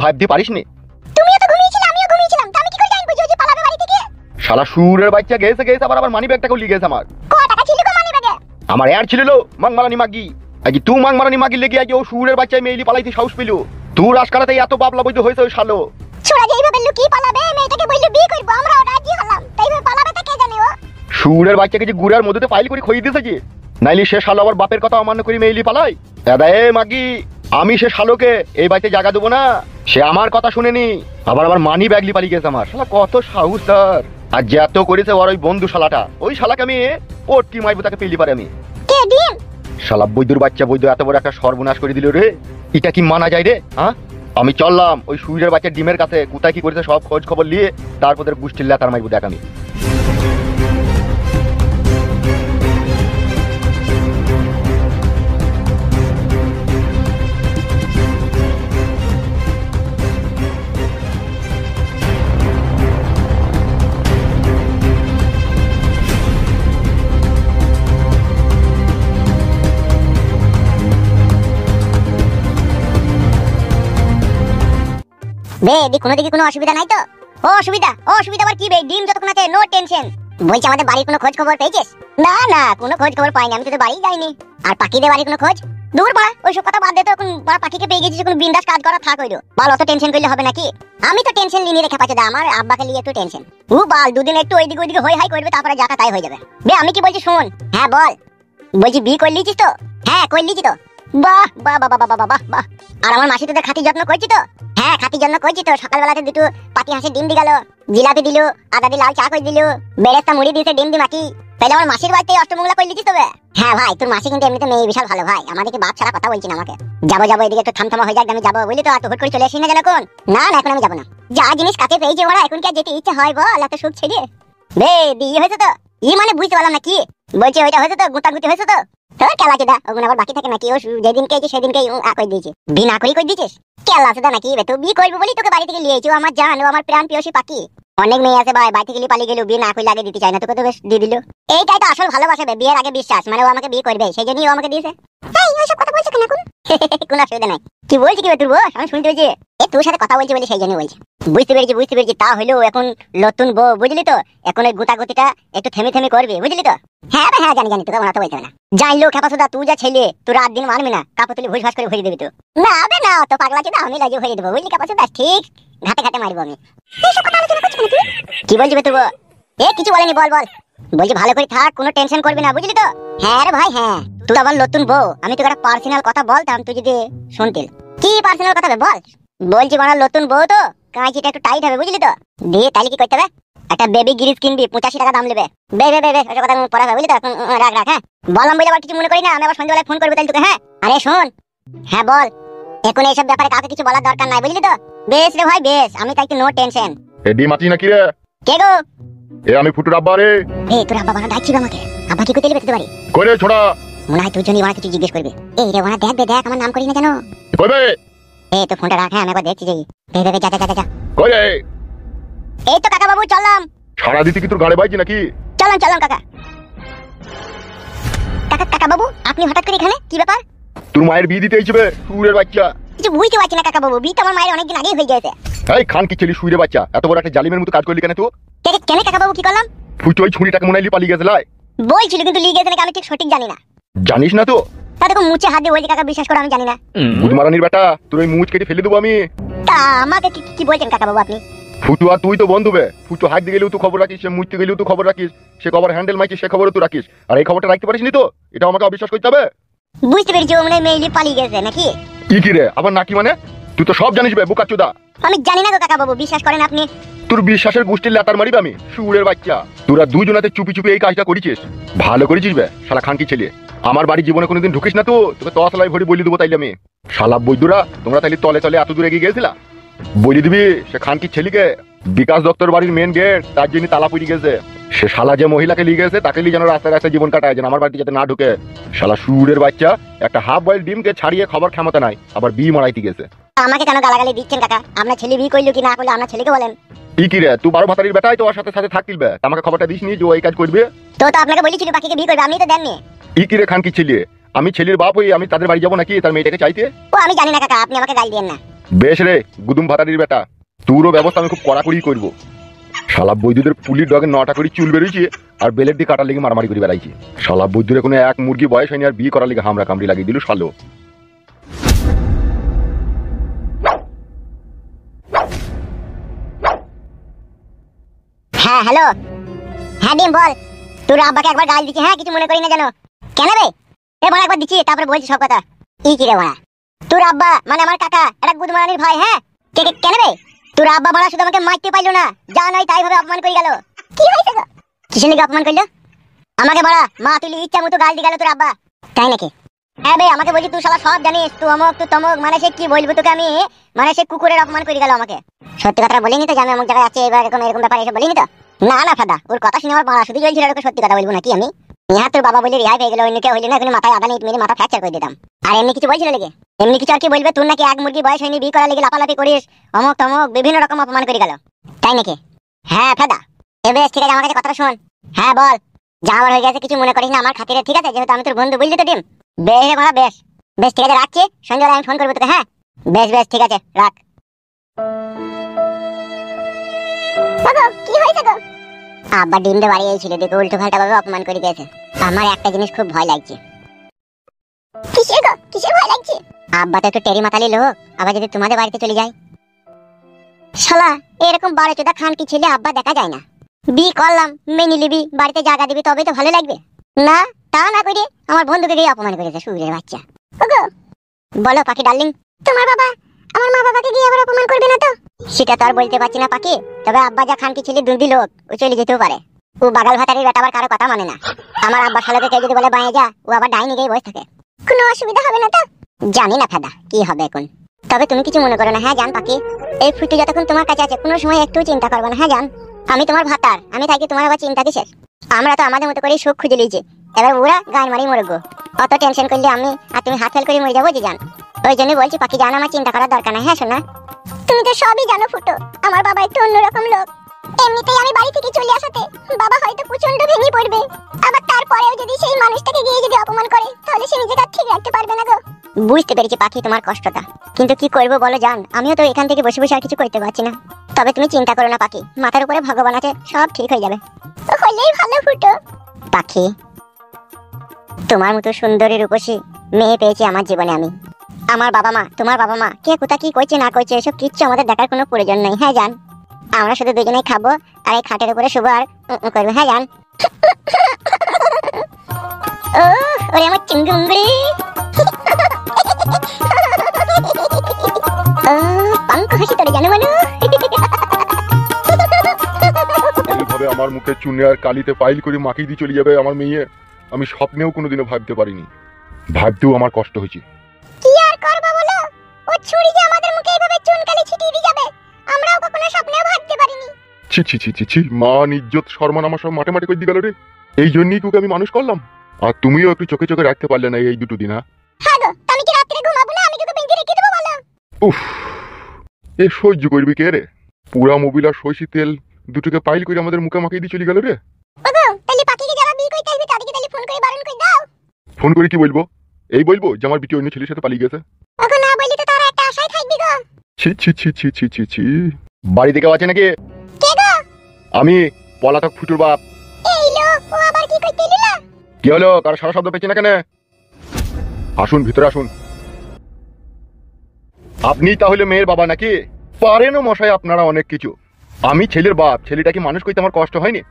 ভাবতে পারিসনি? তুমিও তো ঘুমিয়েছিলে, আমিও ঘুমিয়েছিলাম, তো আমি কি করে জানবো যে ও যে পালাবে বাড়ি থেকে? শালা সুরের বাচ্চা গেছে আবার মানি ব্যাগটাকে লিয়ে গেছে আমার। কত টাকা ছিল গো মানি ব্যাগে? আমার এর ছিল মাংমারানি মাগি। আজ তুই মাংমারানি মাগি লেগে আজ ও সুরের বাচ্চা মেইলি পালাইতে সাহস পেল। তুই রাজকারাতে এত বাবলা বইতে হয়েছে ওই শালো। ছোড়া যে এইভাবে লুকিয়ে পালাবে, মেয়েটাকে বললো বিয়ে করবো, আমরাও রাজি হলাম, তাই এইভাবে পালাবে তা কে জানে ও? সুরের বাচ্চাকে যে গুড়ার মধ্যে পাইল করে খইয়ে দিয়েছে যে, নাইলে সে শালো আবার বাপের কথা অমান্য করে মেইলি পালাই। দাদা এ মাগি, আমি সে শালোকে এই বাড়িতে জায়গা দেবো না। সে আমার কথা শুনেনি, আবার মানি ব্যাগলি পালিয়ে গেছে আমার। শালা কত সাহস তার! আর যত করেছে ওর ওই বন্ধু শালাটা, ওই শালাকে আমি পটকি মাইবো, তাকে পেলি পারে আমি। কে ডিম? শালা বৈদ্যুর বাচ্চা, বৈদ্য এত বড় একটা সর্বনাশ করে দিল রে। এটা কি মানা যায় রে? হ্যাঁ, আমি চললাম ওই সুইরের বাচ্চা ডিমের কাছে, কোথায় কি করেছে সব খোঁজ খবর নিয়ে তারপর গুষ্টির লেতার মাইবো দেখ আমি। বে দি কোনো দিকে কোনো অসুবিধা নাই তো? অসুবিধা আবার কি বে? ডিম যতক্ষণ আছে নো টেনশন। বলছি আমাদের বাড়ির কোনো খোঁজ খবর পেয়েছিস? না না, কোনো খোঁজ খবর পাইনি, আমি তো বাড়ি যাইনি। আর পাখিদের বাড়ির কোনো খোঁজ? দূর পাড়া, ওইসব কথা বাদ দে তো, এখন বড় পাখিকে পেয়ে গেছিস, এখন বিন্দাস কাজ করা থাক হইলো। বাল অত টেনশন করলে হবে নাকি? আমি তো টেনশন নিয়ে রেখে পাচ্ছি, আমার আব্বাকে নিয়ে একটু টেনশন। ও বাল দুদিন একটু ওইদিকে হই হাই করবে, তারপরে যাতা তাই হয়ে যাবে। বে আমি কি বলছি শোন। হ্যাঁ বল। বলছি বিয়ে করে লিছিস তো? হ্যাঁ করে লিছি তো। বাহ বাহ বাহ বাহ বাহ বাহ। আর আমার মাসি তোদের খাতি যত্ন করছি তো? হ্যাঁ খাতি যত্ন করছি তো। সকালবেলাতে দুটো পাতি হাঁসের ডিম দি গেল, জিলাপি দিল, আদা দি লাল চা করে দিল, বেরেস্তা মুড়ি দিয়েছে, ডিম দি মাটি। তাহলে আমার মাসির বাড়িতে অষ্টমঙ্গলা করে লিছিস তবে? হ্যাঁ ভাই, তোর মাসি কিন্তু এমনিতে মেয়ে বিশাল ভালো ভাই, আমাদেরকে বাপ ছাড়া কথা বলছি না আমাকে। যাবো এদিকে একটু থামথামা হয়ে যাক, আমি যাবো বুঝলি তো। আর তো হুট করে চলে আসি না যেন এখন। না না, এখন আমি যাবো না। যা জিনিস কাছে পেয়েছে ওরা, এখন কি আর যেতে ইচ্ছা হয় বল? এত সুখ ছেড়ে বে বিয়ে হয়েছে তো? ই মানে বুঝতে পারলাম না কি বলছি। ওইটা হয়েছে তো, গুতাগুতি হয়েছে তো? তোর খেলা চোদা, ওগুলো আবার বাকি থাকে নাকি? ও যেদিনকে এসে সেদিনকেই কই দিয়েছে, বিনা করি কই দিয়েছিস। খেলা চোদা নাকি বে? তুই বিয়ে করবি বলি তোকে বাড়ি থেকে লিয়েছি, আমার জান, ও আমার প্রাণ প্রিয়সী পাখি। অনেক মেয়ে আছে ভাই, বাড়ি থেকে পালিয়ে গেল, বিয়ে না কই লাগে দিতে চায় না, তোকে তো বেশ দিয়ে দিল। এইটাই তো আসল ভালোবাসা বে, বিয়ের আগে বিশ্বাস, মানে ও আমাকে বিয়ে করবে, সেই জন্যই ও আমাকে দিয়েছে। এই ওইসব কথা বলছিস কেন এখন? কোনো অসুবিধা নাই। কি বলছি কি বে তোর বস? আমি শুনতে পেয়েছি তোর সাথে কথা বলছি বলে সেই জন্য বলছি। বুঝতে পেরেছি, তা হলেও এখন নতুন বউ বুঝলি তো, এখন ওই গুতাগুতিটা একটু থেমে থেমে করবে বুঝলি তো। হ্যাঁ হ্যাঁ জানি, তোকে আমার তো বলতে হবে না। জানলো খেপাসোদা, তুই যা ছেলে, তুই রাত দিন মানবি না, কাপড় তুলে ভুস ভাস করে ভরিয়ে দিবি তো। না বে না, তো পাগলা চোদা, আমি লাগিয়ে ভরিয়ে দেবো বুঝলি খেপাসোদা, ঠিক ঘাটে ঘাটে মারবো আমি। কি বলছি বে তুই? এ কিছু বলেনি, বল। বলছি ভালো করে থাক, কোনো টেনশন করবি না বুঝলি তো। হ্যাঁ রে ভাই হ্যাঁ, তুই আবার নতুন বউ, আমি তোকে একটা পার্সোনাল কথা বলতাম, তুই যদি শুনতে। কি পার্সোনাল কথা বে বল? বলছি বানা নতুন বউ তো, কাঁচিটা একটু টাইট হবে বুঝলি তো। দিয়ে তাইলে কি করতে হবে? একটা বেবি গ্রিজ কিনবি, 85 টাকা দাম নেবে। বে ওটা কথা পরে হবে বুঝলি তো, এখন রাখ হ্যাঁ। বললাম বলে আবার কিছু মনে করি না, আমি আবার সন্ধ্যাবেলায় ফোন করবো তাহলে তোকে। হ্যাঁ আরে শোন, হ্যাঁ বল। এখন এইসব ব্যাপারে কাউকে কিছু বলার দরকার নাই বুঝলি তো। বেশ রে ভাই বেশ, আমি তাই নো টেনশন। এডি মাটি নাকি রে? কে গো? এ আমি ফুটুর আব্বা রে। এই তোর আব্বা বানা ডাকছিস আমাকে? আব্বা কি কইতে লিবে বাড়ি? কই রে ছোড়া? মনে হয় তুই জন্য বানা কিছু জিজ্ঞেস করবে। এই রে বানা দেখ আমার নাম করি না জানো? কই বে? এই তো ফোনটা রাখ, হ্যাঁ আমি একবার দেখছি যাই। বে যা। কই রে? এই তো কাকা বাবু চললাম। ছাড়া দিতে কি তোর গাড়ি বাইছি নাকি? চললাম কাকা। কাকা বাবু আপনি হঠাৎ করে এখানে, কি ব্যাপার? তোর মায়ের বিয়ে দিতে আইছবে সুরের বাচ্চা। কিছু বুঝতে পারছি না কাকা বাবু, বিয়ে তো আমার মায়ের অনেকদিন আগেই হয়ে গেছে। এই খান কি ছেলে সুরের বাচ্চা, এত বড় একটা জালিমের মতো কাজ করলি কেন তুই? কেন কাকা বাবু কি করলাম? ফুটো ওই ছুরিটাকে মনে হলি পালিয়ে গেছে লাই। বলছিল কিন্তু লিয়ে গেছে নাকি আমি ঠিক সঠিক জানি না। জানিস না তো? তা দেখো মুছে হাত দিয়ে বলছি কাকা, বিশ্বাস করো আমি জানি না। বুধমারানির বেটা, তোর ওই মুছ কেটে ফেলে দেবো আমি। তা আমাকে কি বলছেন কাকা বাবু আপনি? ফুটু আর তুই তো বন্ধু বে। ফুটু হাত দিয়ে গেলেও তুই খবর রাখিস, সে মুছতে গেলেও তুই খবর রাখিস, সে খবর হ্যান্ডেল মাইছিস, সে খবরও তুই রাখিস। আর এই খবরটা রাখতে পারিস নি তো, এটা আমাকে অবিশ্বাস করতে হবে। বুঝতে পেরেছি ও মানে মেইলি পালিয়ে গেছে নাকি? কি রে আবার নাকি মানে? তুই তো সব জানিস বে বোকাচোদা। আমি জানি না গো কাকা বাবু, বিশ্বাস করেন আপনি। তোর বিশ্বাসের গোষ্ঠীর লাতার মারিবে আমি সুরের বাচ্চা। তোরা দুজনাতে চুপি এই কাজটা করেছিস, ভালো করেছিস বে শালা খানকি ছেলে। আমার বাড়ি জীবনে কোনোদিন ঢুকিস না তো, তোকে তসলাই ভরি বলি দেবো তাইলে আমি। শালা বৈদ্যুরা তোমরা তাইলে তলে এত দূর এগিয়ে গেছিলা? বলি দিবি সে খানকি ছেলেকে বিকাশ দত্তর বাড়ির মেন গেট, তার জন্য তালা পড়ে গেছে। সে শালা যে মহিলাকে লিয়ে গেছে তাকে লিয়ে যেন রাস্তায় জীবন কাটায়, যেন আমার বাড়িতে যাতে না ঢুকে। শালা সুরের বাচ্চা একটা হাফ বয়েল ডিমকে ছাড়িয়ে খাবার ক্ষমতা নাই, আবার বিয়ে মারাইতে গেছে। আমাকে কেন গালাগালি দিচ্ছেন কাকা? আপনার ছেলে বিয়ে করলো কি না করলো আপনার ছেলেকে বলেন। কি রে তুই 12 ভাতারির বেটাই তো ওর সাথে থাকিলবে, আমাকে খবরটা দিসনি যে ও এই কাজ করবে? তো আপনাকে বলেছিল বাকিকে বিয়ে করবে, আপনি তো দেননি। কি রে খানকি ছেলে, আমি ছেলের বাপ হই আমি তাদের বাড়ি যাবো নাকি তার মেয়েটাকে চাইতে? ও আমি জানি না কাকা, আপনি আমাকে গালি দেন না। বেশ রে গুদুম ভাতারির বেটা, তোরও ব্যবস্থা আমি খুব কড়াকড়ি করবো। শালা বৈদ্যুদের পুলির ডগে 9টা করে চুল বেরোইছে আর বেলের দিয়ে কাটার লেগে মারামারি করে বেড়াইছে। শালা বৈদ্যুরে কোনো এক মুরগি বয়স হয়নি আর বিয়ে করার লেগে হামরা কামড়ি লাগিয়ে দিল শালো। হ্যাঁ হ্যালো, হ্যাঁ ডিম বল। তোর আব্বাকে একবার গাল দিচ্ছি, হ্যাঁ কিছু মনে করি না জানো। কেন রে? এ বড় একবার দিচ্ছি তারপরে বলছি সব কথা। কি রে বড়া? তোর আব্বা মানে আমার কাকা একটা গুদমারানির ভাই। হ্যাঁ কেন রে? তোর আব্বা বড়া শুধু আমাকে মারতে পাইলো না, যা নাই তাই ভাবে অপমান করে গেল। কি হয়েছে গো? কিসের লেগে অপমান করলো? আমাকে বড়া মা তুলি ইচ্ছা মতো গাল দিয়ে গেল তোর আব্বা। তাই নাকি? হ্যাঁ বে, আমাকে বলছি তুই শালা সব জানিস, তুই অমুক তুই তমুক, মানে সে কি বলবো তোকে আমি, মানে সে কুকুরের অপমান করে গেল আমাকে। সত্যি কথা বলিনি তো যে আমি অমুক জায়গায় আছি এবার এরকম এরকম ব্যাপার এসে বলিনি তো? না না ফাদা, ওর কথা শুনে আমার মারা শুধু চলছিল, ওকে সত্যি কথা বলবো নাকি আমি? ইহা তোর বাবা বলে রেহাই পেয়ে গেল, অন্য কেউ হইলে না এখন মাথায় আদা নিট মেরে মাথা ফ্র্যাকচার করে দিতাম। আর এমনি কিছু বলছিল লেগে? এমনি কিছু আর কি বলবে? তোর নাকি এক মুরগি বয়স হয়নি, বিয়ে করার লেগে লাফালাফি করিস, অমুক তমুক বিভিন্ন রকম অপমান করে গেল। তাই নাকি? হ্যাঁ ফাদা। বেশ ঠিক আছে, আমার কাছে কথাটা শোন। হ্যাঁ বল। যা আমার হয়ে গেছে কিছু মনে করিস না আমার খাতিরে, ঠিক আছে? যেহেতু আমি তোর বন্ধু, বুঝলি তো ডিম? বেশ রে মারা, বেশ বেশ ঠিক আছে, রাখছি। সন্ধ্যাবেলা আমি ফোন করবো তোকে। হ্যাঁ বেশ বেশ ঠিক আছে, রাখ। কি হয়েছে গো? আব্বা ডিমটা বাড়ি এই ছিল, দেখে উল্টো পাল্টা ভাবে অপমান করে দিয়েছে। আমার একটা জিনিস খুব ভয় লাগছে। কিসের গো? কিসের ভয় লাগছে? আব্বা তো একটু টেরি মাতালি লোক, আবার যদি তোমাদের বাড়িতে চলে যায়। শালা এরকম বারে চোদা খান কি ছেলে আব্বা দেখা যায় না। বি করলাম মেনে নিবি, বাড়িতে জায়গা দিবি তবেই তো ভালো লাগবে। না তা না করে আমার বন্ধুকে গিয়ে অপমান করেছে সুরের বাচ্চা। ওগো বলো পাখি ডার্লিং, তোমার বাবা আমার মা বাবাকে গিয়ে আবার অপমান করবে না তো? সেটা তো আর বলতে পারছি না পাখি, তবে আব্বা যা খানকি ছেলে দুর্দি লোক, ও চলে যেতেও পারে। ও বাগাল ভাতারের বেটা, আবার কারো কথা মানে না। আমার আব্বা শালাকে কেউ যদি বলে বাইরে যা, ও আবার ডাইনি গিয়ে বসে থাকে। কোনো অসুবিধা হবে না তো? জানি না ফাদা কি হবে এখন, তবে তুমি কিছু মনে করো না। হ্যাঁ জান পাখি, এই ফুটি যতক্ষণ তোমার কাছে আছে কোনো সময় একটু চিন্তা করবে না। হ্যাঁ জান, আমি তোমার ভাতার, আমি থাকি, তোমার আবার চিন্তা কিসের? আমরা তো আমাদের মতো করে সুখ খুঁজে লিয়েছি, এবার ওরা গান মারি মরবো। অত টেনশন করলে আমি আর তুমি হাত ফেল করে মরে যাবো যে জান। ওই জন্য বলছি পাখি জান, আমার চিন্তা করার দরকার নাই। হ্যাঁ শোনা, তুমি তো সবই জানো ফুটো, আমার বাবা একটু অন্যরকম লোক। এমনিতেই আমি বাড়ি থেকে চলে আসাতে বাবা হয়তো প্রচন্ড ভেঙে পড়বে, আবার তারপরেও যদি সেই মানুষটাকে গিয়ে যদি অপমান করে তাহলে সে নিজেকে ঠিক রাখতে পারবে না গো। বুঝতে পেরেছি পাখি তোমার কষ্টটা, কিন্তু কি করবো বলো জান, আমিও তো এখান থেকে বসে বসে আর কিছু করতে পারছি না। তবে তুমি চিন্তা করো না পাখি, মাথার উপরে ভগবান আছে, সব ঠিক হয়ে যাবে। হলেই ভালো ফুটো। পাখি তোমার মতো সুন্দরী রূপসী মেয়ে পেয়েছি আমার জীবনে আমি। আমার বাবা মা, তোমার বাবা মা কে কোথা কি করছে না করছে এসব কিচ্ছু আমাদের দেখার কোনো প্রয়োজন নেই। হ্যাঁ জান, আমরা শুধু দুজনেই খাবো আর এই খাটের উপরে শুবো আর করবো। হ্যাঁ জান। ওরে আমার চিংড়ি পাঙ্ক হাসি তোরে জানো মানু। এইভাবে আমার মুখে চুনে আর কালিতে পাইল করে মাখিয়ে দিয়ে চলে যাবে আমার মেয়ে, আমি স্বপ্নেও কোনোদিনও ভাবতে পারিনি। ভাবতেও আমার কষ্ট হয়েছে। কি আর করব বলো, ও ছুরি যে আমাদের মুখে এইভাবে চুনকালি ছিটিয়ে দিয়ে যাবে আমরাও কখনো স্বপ্নেও ভাবতে পারিনি। ছি ছি ছি ছি ছি, মান ইজ্জত সম্মান আমার সব মাঠে মাঠে করে দিয়ে গেল রে। এই জন্যই তোকে আমি মানুষ করলাম, আর তুমিও একটু চোখে চোখে রাখতে পারলে না এই দুটো দিন। হ্যাঁ গো, আমি কি রাত্রে ঘুমাবো না? আমি তোকে বেঁধে রেখে দেবো বলো? উফ, এ সহ্য করবি কে রে? পুরা মোবিল আর সইষি তেল দুটোকে পাইল করে আমাদের মুখে মাখিয়ে দিয়ে চলে গেল রে। ওগো তাহলে পাখিকে যারা বিয়ে করতে আসবে তাদেরকে তাহলে ফোন করে বারণ করে দাও। ফোন করে কি বলবো? এই বলবো যে আমার বিটি অন্য ছেলের সাথে পালিয়ে গেছে। ওগো না বললি তো তারা একটা আশায় থাকবে গো। ছি ছি ছি ছি ছি ছি ছি, বাড়িতে কেউ আছে নাকি? কে গো? আমি পলাতক ফুটুর বাপ। এই লো, ও আবার কি করতে এলো? কি হলো, কারো সারা শব্দ পেয়েছি না কেন? আসুন ভিতরে আসুন। আপনি তাহলে মেয়ের বাবা নাকি? পারেনও মশাই আপনারা অনেক কিছু। আমি ছেলের বাপ, ছেলেটাকে মানুষ করতে আমার কষ্ট হয়নি?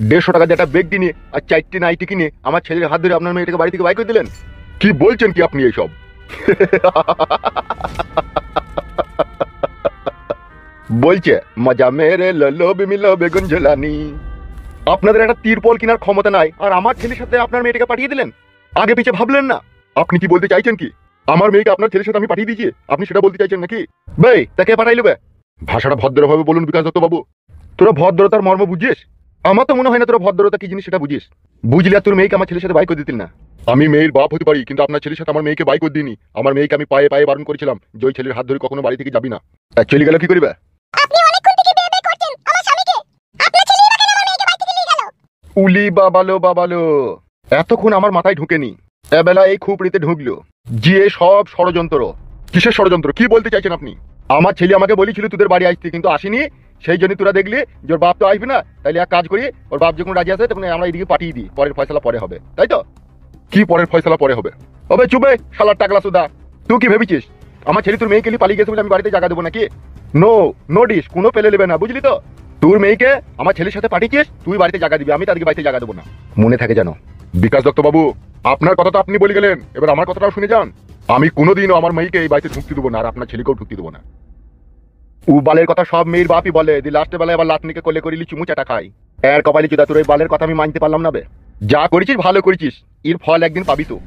150 টাকা দিয়ে একটা বেগ কিনে আর 4টে নাইটি কিনে আমার ছেলের হাত ধরে আপনার মেয়েটাকে বাড়ি থেকে বাইর করে দিলেন। কি বলছেন কি আপনি এইসব? বলছে মজা মেরে ললো বিমিলো বেগুন জ্বালানি। আপনাদের একটা তিরপল কেনার ক্ষমতা নাই, আর আমার ছেলের সাথে আপনার মেয়েটাকে পাঠিয়ে দিলেন। আগে পিছে ভাবলেন না? আপনি কি বলতে চাইছেন কি আমার মেয়েকে আপনার ছেলের সাথে আমি পাঠিয়ে দিয়েছি? আপনি সেটা বলতে চাইছেন নাকি? ভাই তাকে পাঠাইলো বে? ভাষাটা ভদ্রভাবে বলুন বিকাশ দত্ত বাবু। তোরা ভদ্রতার মর্ম বুঝিস? আমার তো মনে হয় না তোরা ভদ্রতা কি জিনিস সেটা বুঝিস। বুঝলি আর তোর মেয়েকে আমার ছেলের সাথে বাই করে দিতিল না। আমি মেয়ের বাপ হতে পারি, কিন্তু আপনার ছেলের সাথে আমার মেয়েকে বাই করে দিইনি। আমার মেয়েকে আমি পায়ে পায়ে বারণ করেছিলাম যে ওই ছেলের হাত ধরে কখনো বাড়ি থেকে যাবি না। চলে গেল কি করবে? আপনি অনেকক্ষণ থেকে বিয়ে বিয়ে করছেন আমার স্বামীকে, আপনার ছেলেই বা কেন আমার মেয়েকে বাড়ি থেকে নিয়ে গেল? উলি বাবালো বাবালো, এতক্ষণ আমার মাথায় ঢুকেনি, এবেলা এই খুপড়িতে ঢুকলো। যে সব ষড়যন্ত্র, কিসের ষড়যন্ত্র? কি বলতে চাইছেন আপনি? আমার ছেলে আমাকে বলেছিল তোদের বাড়ি আসতে, কিন্তু আসেনি। সেই জন্য তোরা দেখলি যে ওর বাপ তো আসবে না, তাইলে এক কাজ করি, ওর বাপ যখন রাজি আসে তখন আমরা এদিকে পাঠিয়ে দিই, পরের ফয়সালা পরে হবে, তাই তো? কি পরের ফয়সালা পরে হবে? ওবে চুপে শালার টাকলা সুদা, তুই কি ভেবেছিস আমার ছেলে তোর মেয়েকে নিয়ে পালিয়ে গেছে বলে আমি বাড়িতে জায়গা দেবো নাকি? নো নো ডিস, কোনো পেলে নেবে না, বুঝলি তো? তোর মেয়েকে আমার ছেলের সাথে পাঠিয়েছিস, তুই বাড়িতে জায়গা দিবি, আমি তাদেরকে বাড়িতে জায়গা দেবো না, মনে থাকে জানো। বিকাশ দত্ত বাবু, আপনার কথা তো আপনি বলে গেলেন, এবার আমার কথাটাও শুনে যান। আমি কোনোদিনও আমার মেয়েকে এই বাড়িতে ঢুকতে দেবো না, আর আপনার ছেলেকেও ঢুকতে দেবো না। ও বালের কথা সব মেয়ের বাপই বলে, দি লাস্টে বেলায় আবার লাতনিকে কোলে করিলি চুমু চাটা খাই। এর কপালি চুদা, তোর এই বালের কথা আমি মানতে পারলাম না বে। যা করেছিস ভালো করেছিস, এর ফল একদিন পাবি তো।